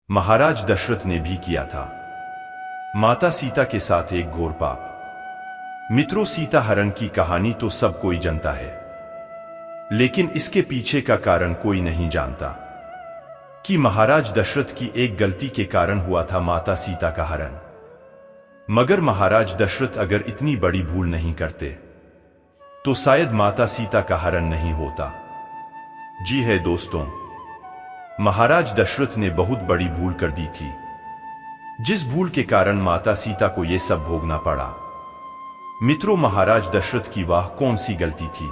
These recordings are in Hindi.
महाराज दशरथ ने भी किया था माता सीता के साथ एक घोर पाप। मित्रों, सीता हरण की कहानी तो सब कोई जानता है, लेकिन इसके पीछे का कारण कोई नहीं जानता कि महाराज दशरथ की एक गलती के कारण हुआ था माता सीता का हरण। मगर महाराज दशरथ अगर इतनी बड़ी भूल नहीं करते तो शायद माता सीता का हरण नहीं होता। जी है दोस्तों, महाराज दशरथ ने बहुत बड़ी भूल कर दी थी, जिस भूल के कारण माता सीता को यह सब भोगना पड़ा। मित्रों, महाराज दशरथ की वह कौन सी गलती थी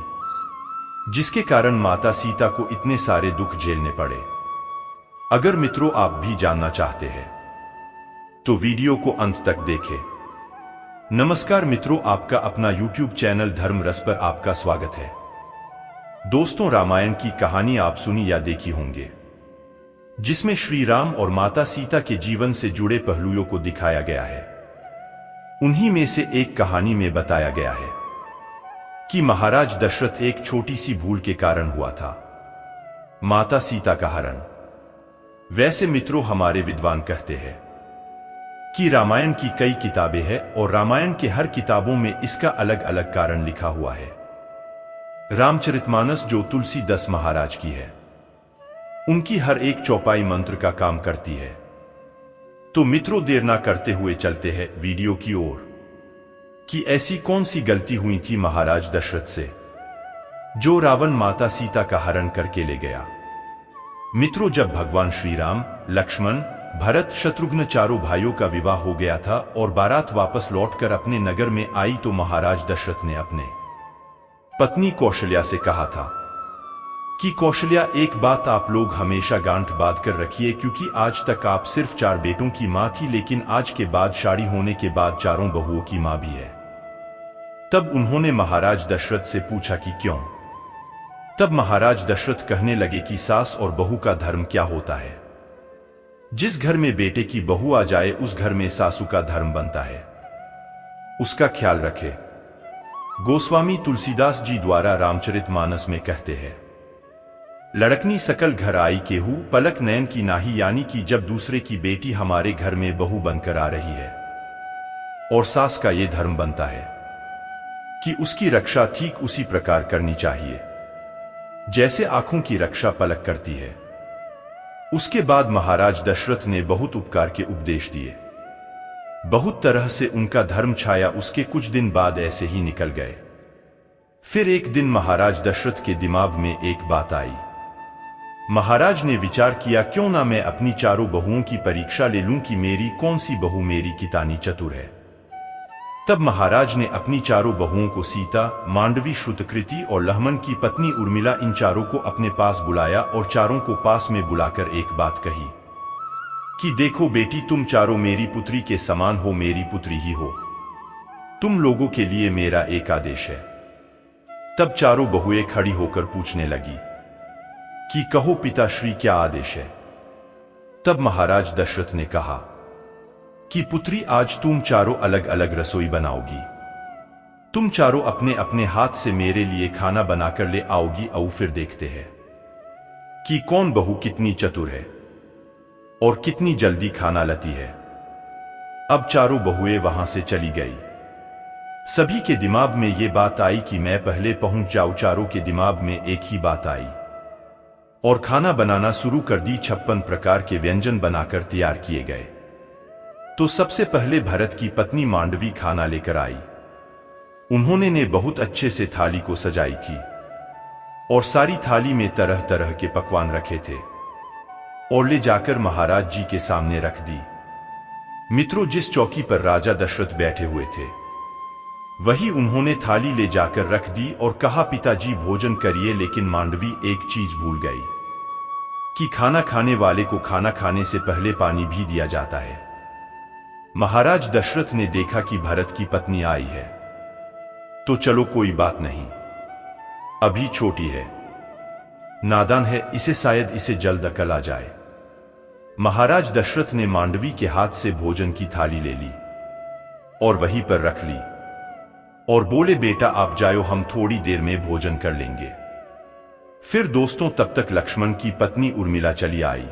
जिसके कारण माता सीता को इतने सारे दुख झेलने पड़े? अगर मित्रों आप भी जानना चाहते हैं तो वीडियो को अंत तक देखें। नमस्कार मित्रों, आपका अपना YouTube चैनल धर्म रस पर आपका स्वागत है। दोस्तों, रामायण की कहानी आप सुनी या देखी होंगे, जिसमें श्री राम और माता सीता के जीवन से जुड़े पहलुओं को दिखाया गया है। उन्हीं में से एक कहानी में बताया गया है कि महाराज दशरथ एक छोटी सी भूल के कारण हुआ था माता सीता का हरण। वैसे मित्रों, हमारे विद्वान कहते हैं कि रामायण की कई किताबें हैं और रामायण के हर किताबों में इसका अलग अलग कारण लिखा हुआ है। रामचरितमानस जो तुलसीदास महाराज की है, उनकी हर एक चौपाई मंत्र का काम करती है। तो मित्रों, देर ना करते हुए चलते हैं वीडियो की ओर कि ऐसी कौन सी गलती हुई थी महाराज दशरथ से जो रावण माता सीता का हरण करके ले गया। मित्रों, जब भगवान श्री राम, लक्ष्मण, भरत, शत्रुघ्न चारों भाइयों का विवाह हो गया था और बारात वापस लौटकर अपने नगर में आई तो महाराज दशरथ ने अपने पत्नी कौशल्या से कहा था कि कौशल्या, एक बात आप लोग हमेशा गांठ बांध कर रखिए, क्योंकि आज तक आप सिर्फ 4 बेटों की मां थी, लेकिन आज के बाद शादी होने के बाद 4 बहुओं की मां भी है। तब उन्होंने महाराज दशरथ से पूछा कि क्यों? तब महाराज दशरथ कहने लगे कि सास और बहू का धर्म क्या होता है। जिस घर में बेटे की बहू आ जाए उस घर में सासू का धर्म बनता है, उसका ख्याल रखे। गोस्वामी तुलसीदास जी द्वारा रामचरितमानस में कहते हैं, लड़कनी सकल घर आई केहू, पलक नयन की नाही, यानी कि जब दूसरे की बेटी हमारे घर में बहू बनकर आ रही है और सास का ये धर्म बनता है कि उसकी रक्षा ठीक उसी प्रकार करनी चाहिए जैसे आंखों की रक्षा पलक करती है। उसके बाद महाराज दशरथ ने बहुत उपकार के उपदेश दिए, बहुत तरह से उनका धर्म छाया। उसके कुछ दिन बाद ऐसे ही निकल गए। फिर एक दिन महाराज दशरथ के दिमाग में एक बात आई। महाराज ने विचार किया, क्यों ना मैं अपनी 4 बहुओं की परीक्षा ले लूं कि मेरी कौन सी बहू मेरी कितानी चतुर है। तब महाराज ने अपनी 4 बहुओं को सीता, मांडवी, श्रुतकृति और लहमन की पत्नी उर्मिला, इन 4 को अपने पास बुलाया और 4 को पास में बुलाकर एक बात कही कि देखो बेटी, तुम 4 मेरी पुत्री के समान हो, मेरी पुत्री ही हो। तुम लोगों के लिए मेरा एक आदेश है। तब 4 बहुएं खड़ी होकर पूछने लगी कि कहो पिताश्री, क्या आदेश है? तब महाराज दशरथ ने कहा कि पुत्री, आज तुम 4 अलग अलग रसोई बनाओगी। तुम 4 अपने अपने हाथ से मेरे लिए खाना बनाकर ले आओगी। आओ फिर देखते हैं कि कौन बहू कितनी चतुर है और कितनी जल्दी खाना लाती है। अब 4 बहुएं वहां से चली गई। सभी के दिमाग में ये बात आई कि मैं पहले पहुंच जाऊं। 4 के दिमाग में एक ही बात आई और खाना बनाना शुरू कर दी। 56 प्रकार के व्यंजन बनाकर तैयार किए गए। तो सबसे पहले भरत की पत्नी मांडवी खाना लेकर आई। उन्होंने ने बहुत अच्छे से थाली को सजाई थी और सारी थाली में तरह तरह के पकवान रखे थे और ले जाकर महाराज जी के सामने रख दी। मित्रों, जिस चौकी पर राजा दशरथ बैठे हुए थे वही उन्होंने थाली ले जाकर रख दी और कहा, पिताजी भोजन करिए। लेकिन मांडवी एक चीज भूल गई कि खाना खाने वाले को खाना खाने से पहले पानी भी दिया जाता है। महाराज दशरथ ने देखा कि भरत की पत्नी आई है, तो चलो कोई बात नहीं, अभी छोटी है, नादान है, इसे शायद इसे जल्द अकल आ जाए। महाराज दशरथ ने मांडवी के हाथ से भोजन की थाली ले ली और वहीं पर रख ली और बोले, बेटा आप जाओ, हम थोड़ी देर में भोजन कर लेंगे। फिर दोस्तों, तब तक लक्ष्मण की पत्नी उर्मिला चली आई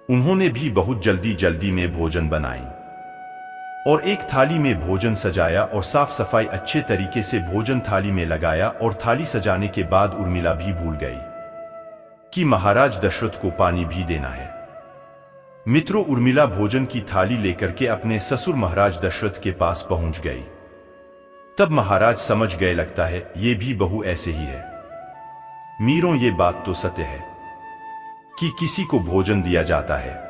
उन्होंने भी बहुत जल्दी जल्दी में भोजन बनाई और एक थाली में भोजन सजाया और साफ सफाई अच्छे तरीके से भोजन थाली में लगाया। और थाली सजाने के बाद उर्मिला भी भूल गई कि महाराज दशरथ को पानी भी देना है। मित्रों, उर्मिला भोजन की थाली लेकर के अपने ससुर महाराज दशरथ के पास पहुंच गई। तब महाराज समझ गए, लगता है ये भी बहू ऐसे ही है। मीरों, ये बात तो सत्य है कि किसी को भोजन दिया जाता है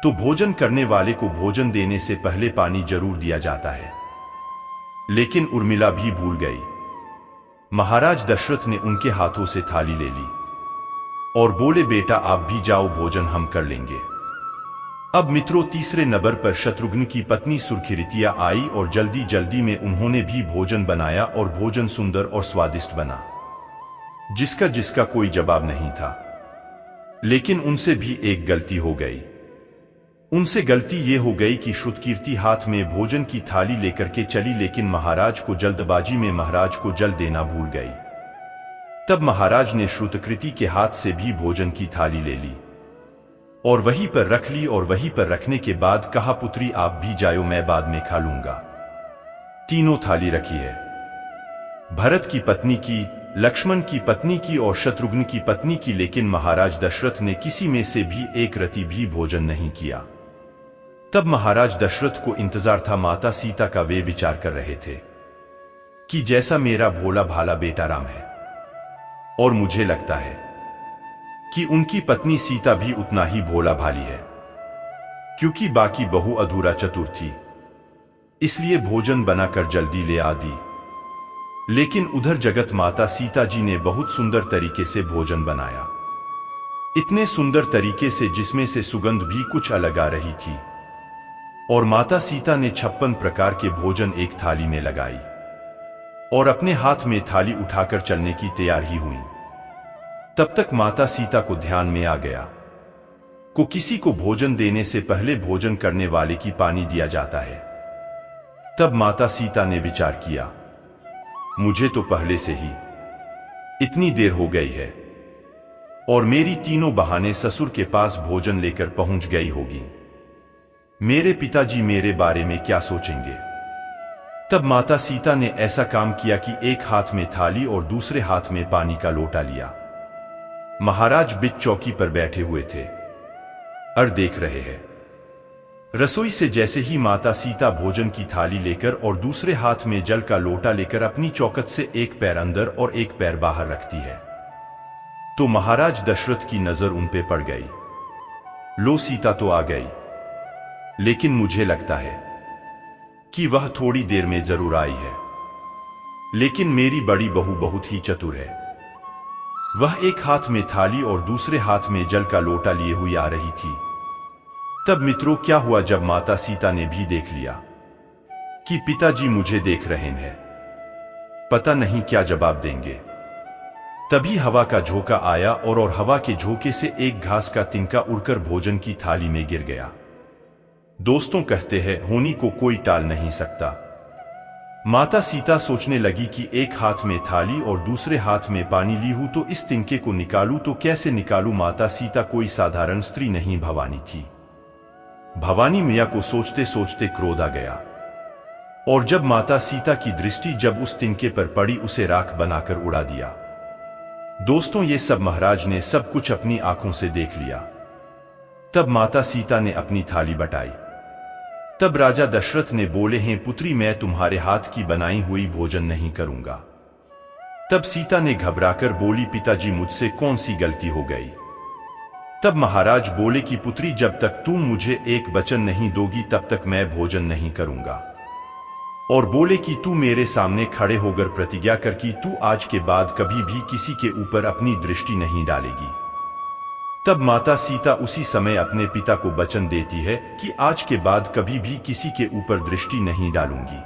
तो भोजन करने वाले को भोजन देने से पहले पानी जरूर दिया जाता है। लेकिन उर्मिला भी भूल गई। महाराज दशरथ ने उनके हाथों से थाली ले ली और बोले, बेटा आप भी जाओ, भोजन हम कर लेंगे। अब मित्रों, तीसरे नंबर पर शत्रुघ्न की पत्नी सुरखिरितिया आई और जल्दी जल्दी में उन्होंने भी भोजन बनाया और भोजन सुंदर और स्वादिष्ट बना, जिसका जिसका कोई जवाब नहीं था। लेकिन उनसे भी एक गलती हो गई। उनसे गलती ये हो गई कि श्रुतकीर्ति हाथ में भोजन की थाली लेकर के चली, लेकिन महाराज को जल्दबाजी में महाराज को जल देना भूल गई। तब महाराज ने श्रुतकीर्ति के हाथ से भी भोजन की थाली ले ली और वहीं पर रख ली। और वहीं पर रखने के बाद कहा, पुत्री आप भी जाओ, मैं बाद में खा लूंगा। तीनों थाली रखी है, भरत की पत्नी की, लक्ष्मण की पत्नी की और शत्रुघ्न की पत्नी की। लेकिन महाराज दशरथ ने किसी में से भी एक रति भी भोजन नहीं किया। तब महाराज दशरथ को इंतजार था माता सीता का। वे विचार कर रहे थे कि जैसा मेरा भोला भाला बेटा राम है, और मुझे लगता है कि उनकी पत्नी सीता भी उतना ही भोला भाली है, क्योंकि बाकी बहू अधूरा चतुर थी, इसलिए भोजन बनाकर जल्दी ले आ दी। लेकिन उधर जगत माता सीता जी ने बहुत सुंदर तरीके से भोजन बनाया, इतने सुंदर तरीके से जिसमें से सुगंध भी कुछ अलग आ रही थी। और माता सीता ने 56 प्रकार के भोजन एक थाली में लगाई और अपने हाथ में थाली उठाकर चलने की तैयारी हुई। तब तक माता सीता को ध्यान में आ गया को किसी को भोजन देने से पहले भोजन करने वाले की पानी दिया जाता है। तब माता सीता ने विचार किया, मुझे तो पहले से ही इतनी देर हो गई है और मेरी तीनों बहाने ससुर के पास भोजन लेकर पहुंच गई होगी, मेरे पिताजी मेरे बारे में क्या सोचेंगे। तब माता सीता ने ऐसा काम किया कि एक हाथ में थाली और दूसरे हाथ में पानी का लोटा लिया। महाराज बीच चौकी पर बैठे हुए थे और देख रहे हैं। रसोई से जैसे ही माता सीता भोजन की थाली लेकर और दूसरे हाथ में जल का लोटा लेकर अपनी चौखट से एक पैर अंदर और एक पैर बाहर रखती है, तो महाराज दशरथ की नजर उन पे पड़ गई। लो, सीता तो आ गई, लेकिन मुझे लगता है कि वह थोड़ी देर में जरूर आई है। लेकिन मेरी बड़ी बहू बहुत ही चतुर है, वह एक हाथ में थाली और दूसरे हाथ में जल का लोटा लिए हुई आ रही थी। तब मित्रों क्या हुआ, जब माता सीता ने भी देख लिया कि पिताजी मुझे देख रहे हैं, पता नहीं क्या जवाब देंगे। तभी हवा का झोंका आया और हवा के झोंके से एक घास का तिनका उड़कर भोजन की थाली में गिर गया। दोस्तों कहते हैं, होनी को कोई टाल नहीं सकता। माता सीता सोचने लगी कि एक हाथ में थाली और दूसरे हाथ में पानी ली हूं, तो इस तिनके को निकालूं तो कैसे निकालूं। माता सीता कोई साधारण स्त्री नहीं, भवानी थी। भवानी मैया को सोचते सोचते क्रोध आ गया और जब माता सीता की दृष्टि जब उस तिनके पर पड़ी, उसे राख बनाकर उड़ा दिया। दोस्तों, ये सब महाराज ने सब कुछ अपनी आंखों से देख लिया। तब माता सीता ने अपनी थाली बटाई। तब राजा दशरथ ने बोले, हैं पुत्री, मैं तुम्हारे हाथ की बनाई हुई भोजन नहीं करूंगा। तब सीता ने घबराकर बोली, पिताजी मुझसे कौन सी गलती हो गई। तब महाराज बोले कि पुत्री, जब तक तुम मुझे एक वचन नहीं दोगी तब तक मैं भोजन नहीं करूंगा। और बोले कि तू मेरे सामने खड़े होकर प्रतिज्ञा कर कि तू आज के बाद कभी भी किसी के ऊपर अपनी दृष्टि नहीं डालेगी। तब माता सीता उसी समय अपने पिता को वचन देती है कि आज के बाद कभी भी किसी के ऊपर दृष्टि नहीं डालूंगी।